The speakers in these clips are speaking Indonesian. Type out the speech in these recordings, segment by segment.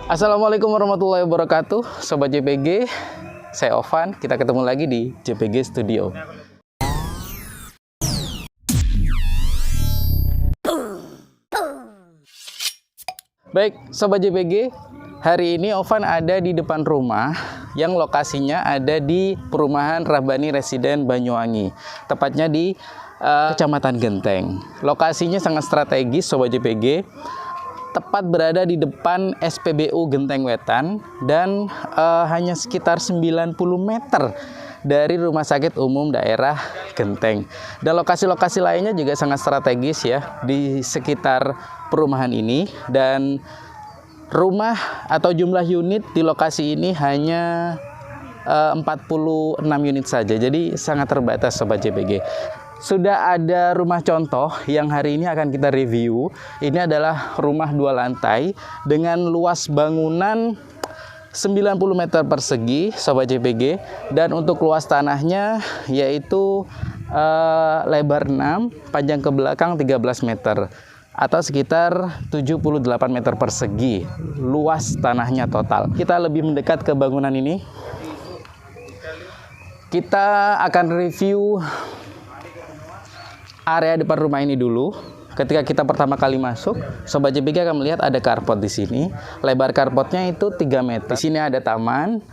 Assalamualaikum warahmatullahi wabarakatuh, Sobat JPG. Saya Ovan, kita ketemu lagi di JPG Studio. Baik, Sobat JPG, hari ini Ovan ada di depan rumah yang lokasinya ada di perumahan Rahbani Residen Banyuwangi, tepatnya di Kecamatan Genteng. Lokasinya sangat strategis, Sobat JPG, tepat berada di depan SPBU Genteng Wetan dan hanya sekitar 90 meter dari Rumah Sakit Umum Daerah Genteng. Dan lokasi-lokasi lainnya juga sangat strategis ya di sekitar perumahan ini, dan rumah atau jumlah unit di lokasi ini hanya 46 unit saja. Jadi sangat terbatas, Sobat JPG. Sudah ada rumah contoh yang hari ini akan kita review. Ini adalah rumah 2 lantai dengan luas bangunan 90 meter persegi, Sobat JPG. Dan untuk luas tanahnya yaitu lebar 6, panjang ke belakang 13 meter. Atau sekitar 78 meter persegi luas tanahnya total. Kita lebih mendekat ke bangunan ini. Kita akan review area depan rumah ini dulu. Ketika kita pertama kali masuk, Sobat JPG akan melihat ada carport di sini. Lebar carportnya itu 3 meter. Di sini ada taman,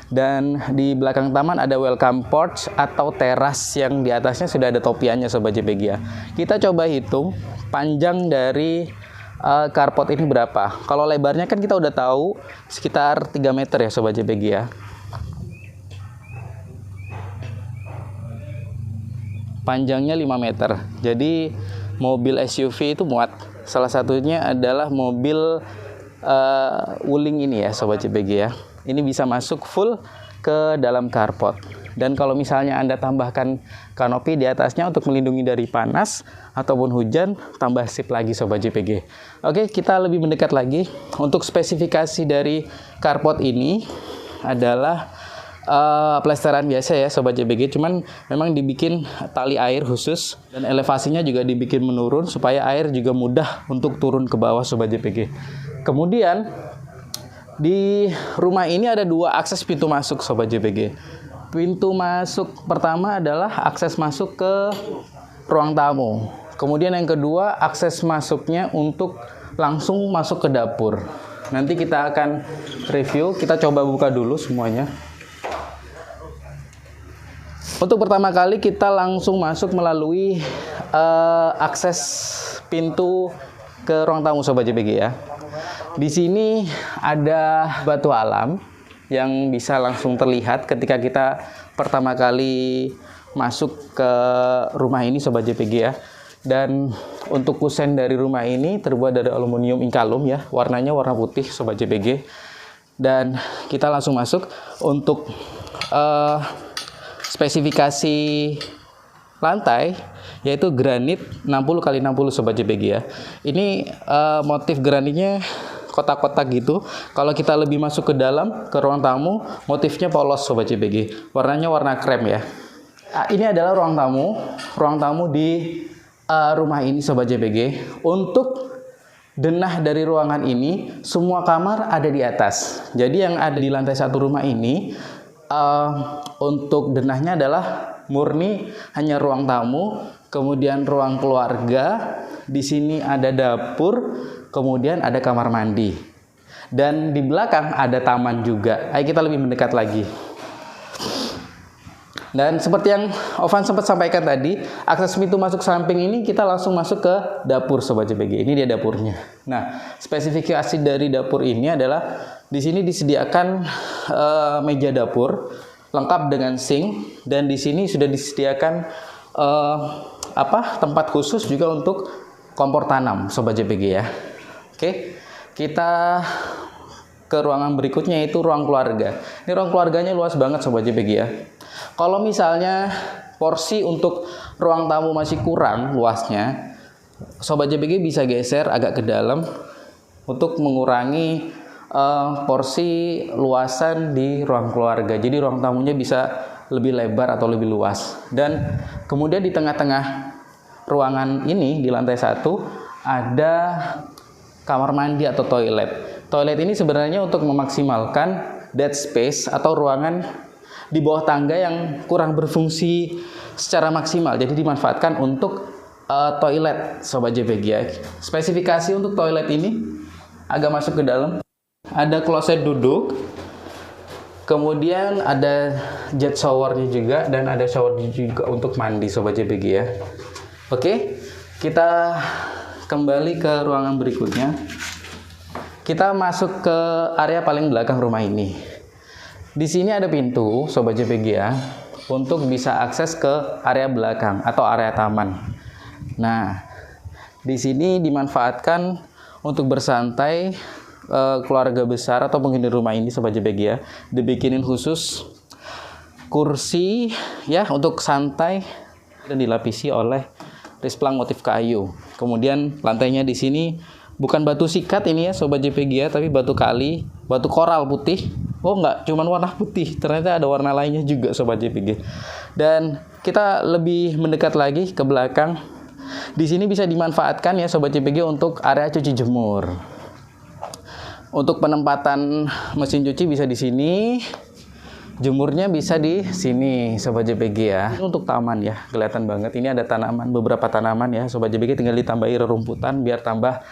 dan di belakang taman ada welcome porch atau teras yang di atasnya sudah ada topiannya, Sobat JPG ya. Kita coba hitung panjang dari carport ini berapa. Kalau lebarnya kan kita udah tahu sekitar 3 meter ya, Sobat JPG ya. Panjangnya 5 meter. Jadi mobil SUV itu muat. Salah satunya adalah mobil Wuling ini ya, Sobat JPG ya. Ini bisa masuk full ke dalam carport. Dan kalau misalnya Anda tambahkan kanopi di atasnya untuk melindungi dari panas ataupun hujan, tambah sip lagi, Sobat JPG. Oke, kita lebih mendekat lagi. Untuk spesifikasi dari carport ini adalah plesteran biasa ya, Sobat JPG, cuman memang dibikin tali air khusus dan elevasinya juga dibikin menurun supaya air juga mudah untuk turun ke bawah, Sobat JPG. Kemudian di rumah ini ada 2 akses pintu masuk, Sobat JPG. Pintu masuk pertama adalah akses masuk ke ruang tamu. Kemudian yang kedua, akses masuknya untuk langsung masuk ke dapur. Nanti kita akan review, kita coba buka dulu semuanya. Untuk pertama kali kita langsung masuk melalui akses pintu ke ruang tamu, Sobat JPG ya. Di sini ada batu alam yang bisa langsung terlihat ketika kita pertama kali masuk ke rumah ini, Sobat JPG ya. Dan untuk kusen dari rumah ini terbuat dari aluminium inkalum ya, warnanya warna putih, Sobat JPG. Dan kita langsung masuk untuk spesifikasi lantai yaitu granit 60x60, Sobat JPG ya. Ini motif granitnya kotak-kotak gitu. Kalau kita lebih masuk ke dalam ke ruang tamu, motifnya polos, Sobat JPG. Warnanya warna krem ya. Ini adalah ruang tamu. Ruang tamu di rumah ini, Sobat JPG. Untuk denah dari ruangan ini, semua kamar ada di atas. Jadi yang ada di lantai 1 rumah ini, untuk denahnya adalah murni hanya ruang tamu, kemudian ruang keluarga, di sini ada dapur, kemudian ada kamar mandi. Dan di belakang ada taman juga. Ayo kita lebih mendekat lagi. Dan seperti yang Ovan sempat sampaikan tadi, akses pintu masuk samping ini kita langsung masuk ke dapur, Sobat JPG. Ini dia dapurnya. Nah, spesifikasi dari dapur ini adalah di sini disediakan meja dapur lengkap dengan sink, dan di sini sudah disediakan tempat khusus juga untuk kompor tanam, Sobat JPG ya. Oke, kita ke ruangan berikutnya, yaitu ruang keluarga. Ini ruang keluarganya luas banget, Sobat JPG ya. Kalau misalnya porsi untuk ruang tamu masih kurang luasnya, Sobat JPG bisa geser agak ke dalam untuk mengurangi porsi luasan di ruang keluarga. Jadi ruang tamunya bisa lebih lebar atau lebih luas. Dan kemudian di tengah-tengah ruangan ini di lantai 1 ada kamar mandi atau toilet. Toilet ini sebenarnya untuk memaksimalkan dead space atau ruangan di bawah tangga yang kurang berfungsi secara maksimal. Jadi dimanfaatkan untuk toilet Sobat JPG ya. Spesifikasi untuk toilet ini agak masuk ke dalam. Ada kloset duduk, kemudian ada jet showernya juga, dan ada shower juga untuk mandi Sobat JPG ya. Oke, kita kembali ke ruangan berikutnya. Kita masuk ke area paling belakang rumah ini. Di sini ada pintu Sobat JPG ya, untuk bisa akses ke area belakang atau area taman. Nah, di sini dimanfaatkan untuk bersantai keluarga besar atau penghuni rumah ini Sobat JPG ya. Dibikinin khusus kursi ya untuk santai dan dilapisi oleh risplang motif kayu. Kemudian lantainya di sini bukan batu sikat ini ya Sobat JPG ya, tapi batu kali, batu koral putih. Oh enggak, cuman warna putih, ternyata ada warna lainnya juga Sobat JPG. Dan kita lebih mendekat lagi ke belakang. Di sini bisa dimanfaatkan ya Sobat JPG untuk area cuci jemur. Untuk penempatan mesin cuci bisa di sini. Jemurnya bisa di sini Sobat JPG ya. Ini untuk taman ya, kelihatan banget. Ini ada tanaman, beberapa tanaman ya Sobat JPG, tinggal ditambahi rerumputan biar tambah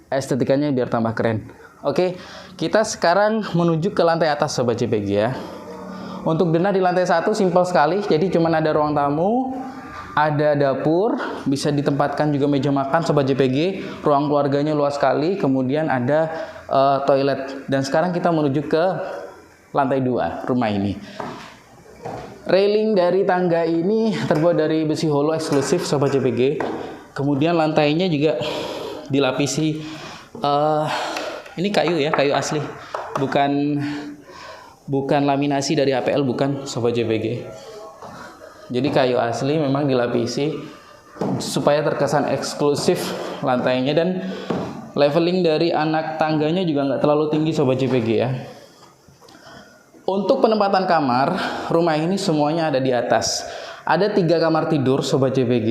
estetikanya, biar tambah keren. Oke, kita sekarang menuju ke lantai atas Sobat JPG ya. Untuk denah di lantai 1 simpel sekali, jadi cuma ada ruang tamu, ada dapur, bisa ditempatkan juga meja makan Sobat JPG. Ruang keluarganya luas sekali, kemudian ada toilet. Dan sekarang kita menuju ke lantai 2 rumah ini. Railing dari tangga ini terbuat dari besi holo eksklusif Sobat JPG. Kemudian lantainya juga dilapisi ini kayu ya, kayu asli, bukan laminasi dari HPL, bukan Sobat JPG. Jadi kayu asli memang dilapisi supaya terkesan eksklusif lantainya, dan leveling dari anak tangganya juga nggak terlalu tinggi Sobat JPG ya. Untuk penempatan kamar, rumah ini semuanya ada di atas. Ada 3 kamar tidur Sobat JPG,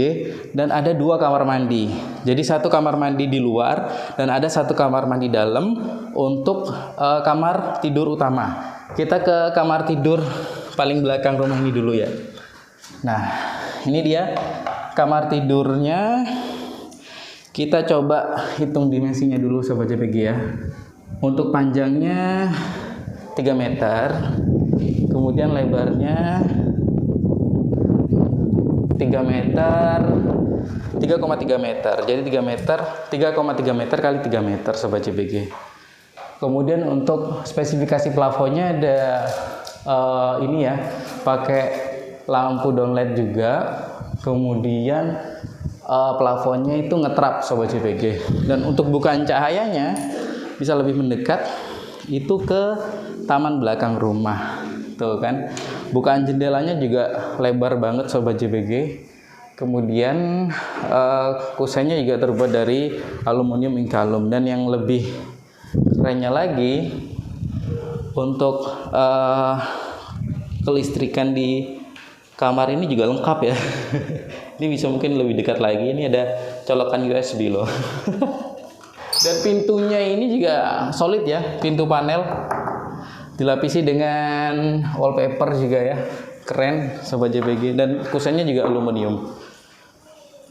dan ada 2 kamar mandi. Jadi 1 kamar mandi di luar dan ada 1 kamar mandi dalam untuk kamar tidur utama. Kita ke kamar tidur paling belakang rumah ini dulu ya. Nah, ini dia kamar tidurnya. Kita coba hitung dimensinya dulu Sobat JPG ya. Untuk panjangnya 3 meter, kemudian lebarnya 3 meter, 3,3 meter. Jadi 3 meter, 3,3 meter kali 3 meter Sobat JPG. Kemudian untuk spesifikasi plafonnya ada ini ya, pakai lampu downlight juga. Kemudian plafonnya itu ngetrap Sobat JPG. Dan untuk bukaan cahayanya bisa lebih mendekat itu ke taman belakang rumah. Tuh kan, bukaan jendelanya juga lebar banget Sobat JPG. Kemudian kusennya juga terbuat dari aluminium inkalum. Dan yang lebih kerennya lagi, untuk kelistrikan di kamar ini juga lengkap ya. Ini bisa mungkin lebih dekat lagi, ini ada colokan USB loh. Dan pintunya ini juga solid ya, pintu panel dilapisi dengan wallpaper juga ya, keren Sobat JPG, dan kusennya juga aluminium.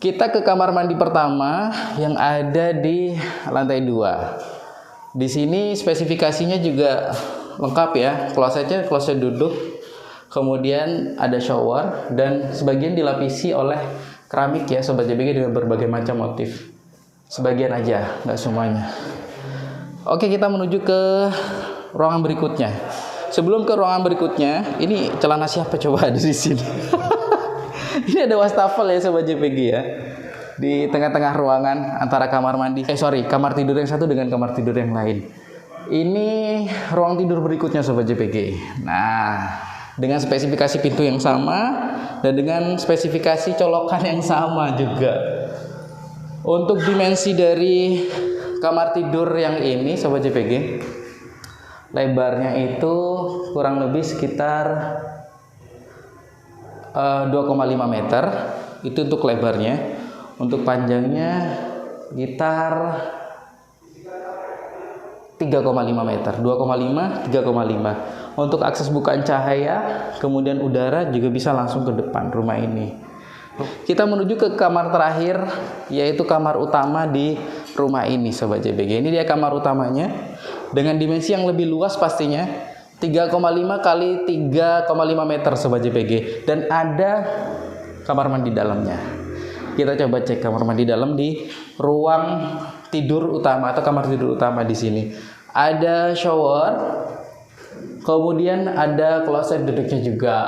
Kita ke kamar mandi pertama yang ada di lantai 2. Di sini spesifikasinya juga lengkap ya, klosetnya kloset duduk, kemudian ada shower, dan sebagian dilapisi oleh keramik ya Sobat JPG dengan berbagai macam motif. Sebagian aja, nggak semuanya. Oke, kita menuju ke ruangan berikutnya. Sebelum ke ruangan berikutnya, ini celana siapa coba ada di sini? Ini ada wastafel ya Sobat JPG ya. Di tengah-tengah ruangan antara kamar mandi, kamar tidur yang satu dengan kamar tidur yang lain. Ini ruang tidur berikutnya Sobat JPG. Nah, dengan spesifikasi pintu yang sama dan dengan spesifikasi colokan yang sama juga. Untuk dimensi dari kamar tidur yang ini Sobat JPG, lebarnya itu kurang lebih sekitar 2,5 meter. Itu untuk lebarnya. Untuk panjangnya sekitar 3,5 meter, 2,5, 3,5. Untuk akses bukaan cahaya, kemudian udara juga bisa langsung ke depan rumah ini. Kita menuju ke kamar terakhir, yaitu kamar utama di rumah ini, Sobat JBG. Ini dia kamar utamanya, dengan dimensi yang lebih luas pastinya, 3,5 kali 3,5 meter, Sobat JBG. Dan ada kamar mandi dalamnya. Kita coba cek kamar mandi dalam di ruang tidur utama atau kamar tidur utama di sini. Ada shower, kemudian ada kloset duduknya juga.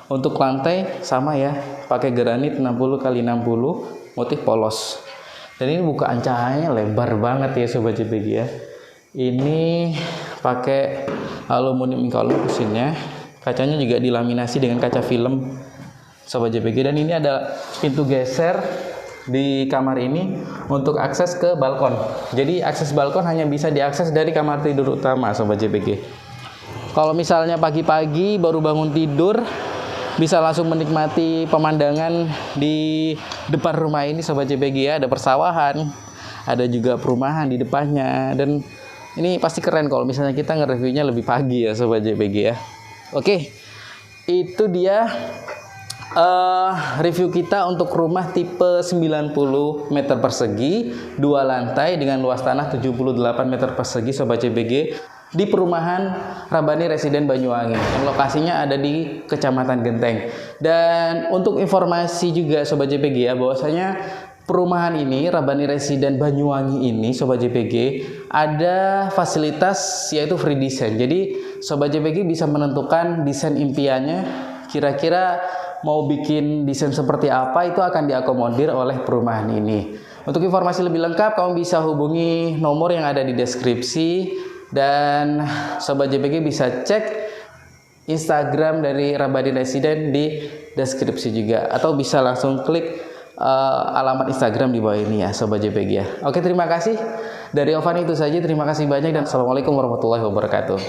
Untuk lantai sama ya, pakai granit 60 kali 60, motif polos. Dan ini bukaan cahayanya lebar banget ya Sobat JBG ya. Ini pakai aluminium incolum mesinnya. Kacanya juga dilaminasi dengan kaca film Sobat JBG. Dan ini ada pintu geser di kamar ini untuk akses ke balkon. Jadi akses balkon hanya bisa diakses dari kamar tidur utama Sobat JBG. Kalau misalnya pagi-pagi baru bangun tidur, bisa langsung menikmati pemandangan di depan rumah ini Sobat JBG ya. Ada persawahan, ada juga perumahan di depannya. Dan ini pasti keren kalau misalnya kita nge-reviewnya lebih pagi ya Sobat JBG ya. Oke, itu dia review kita untuk rumah tipe 90 meter persegi, 2 lantai dengan luas tanah 78 meter persegi Sobat JBG di perumahan Rabbani Residen Banyuwangi yang lokasinya ada di Kecamatan Genteng. Dan untuk informasi juga Sobat JBG ya, bahwasanya perumahan ini Rabbani Residen Banyuwangi ini Sobat JBG ada fasilitas yaitu free design. Jadi Sobat JBG bisa menentukan desain impiannya, kira-kira mau bikin desain seperti apa, itu akan diakomodir oleh perumahan ini. Untuk informasi lebih lengkap, kamu bisa hubungi nomor yang ada di deskripsi. Dan Sobat JBG bisa cek Instagram dari Rabbani Residen di deskripsi juga. Atau bisa langsung klik alamat Instagram di bawah ini ya Sobat JBG ya. Oke, terima kasih. Dari Ovan itu saja, terima kasih banyak dan Assalamualaikum warahmatullahi wabarakatuh.